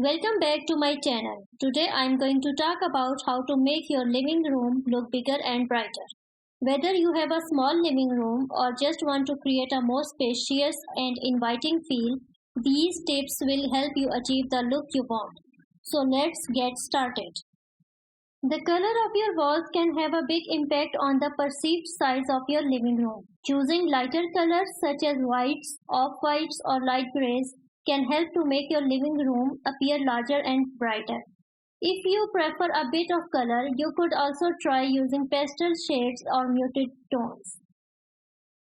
Welcome back to my channel. Today I am going to talk about how to make your living room look bigger and brighter. Whether you have a small living room or just want to create a more spacious and inviting feel, these tips will help you achieve the look you want. So let's get started. The color of your walls can have a big impact on the perceived size of your living room. Choosing lighter colors such as whites, off-whites or light grays can help to make your living room appear larger and brighter. If you prefer a bit of color, you could also try using pastel shades or muted tones.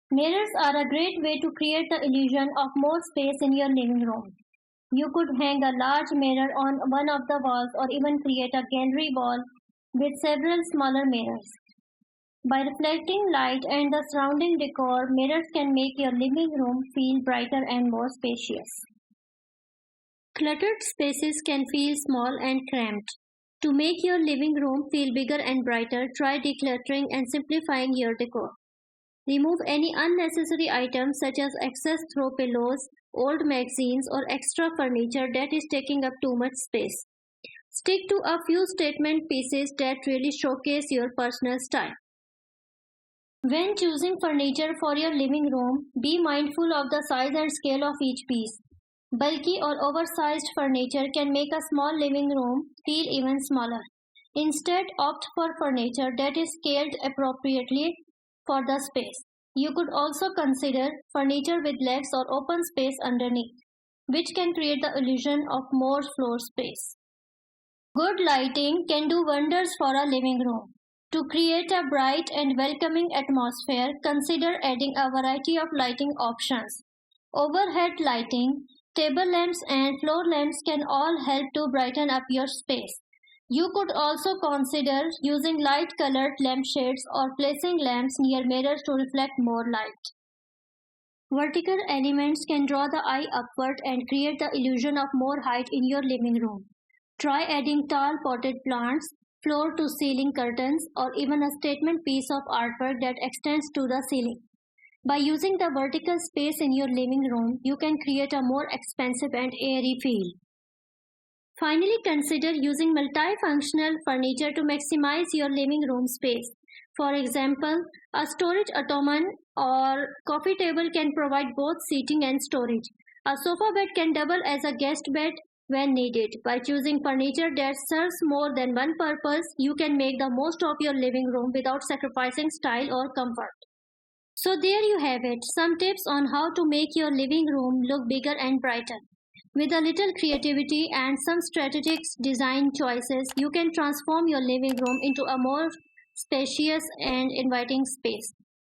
Mirrors are a great way to create the illusion of more space in your living room. You could hang a large mirror on one of the walls or even create a gallery wall with several smaller mirrors. By reflecting light and the surrounding decor, mirrors can make your living room feel brighter and more spacious. Cluttered spaces can feel small and cramped. To make your living room feel bigger and brighter, try decluttering and simplifying your decor. Remove any unnecessary items such as excess throw pillows, old magazines, or extra furniture that is taking up too much space. Stick to a few statement pieces that really showcase your personal style. When choosing furniture for your living room, be mindful of the size and scale of each piece. Bulky or oversized furniture can make a small living room feel even smaller. Instead, opt for furniture that is scaled appropriately for the space. You could also consider furniture with legs or open space underneath, which can create the illusion of more floor space. Good lighting can do wonders for a living room. To create a bright and welcoming atmosphere, consider adding a variety of lighting options. Overhead lighting, table lamps and floor lamps can all help to brighten up your space. You could also consider using light-colored lampshades or placing lamps near mirrors to reflect more light. Vertical elements can draw the eye upward and create the illusion of more height in your living room. Try adding tall potted plants, floor-to-ceiling curtains, or even a statement piece of artwork that extends to the ceiling. By using the vertical space in your living room, you can create a more expansive and airy feel. Finally, consider using multifunctional furniture to maximize your living room space. For example, a storage ottoman or coffee table can provide both seating and storage. A sofa bed can double as a guest bed when needed. By choosing furniture that serves more than one purpose, you can make the most of your living room without sacrificing style or comfort. So there you have it, some tips on how to make your living room look bigger and brighter. With a little creativity and some strategic design choices, you can transform your living room into a more spacious and inviting space.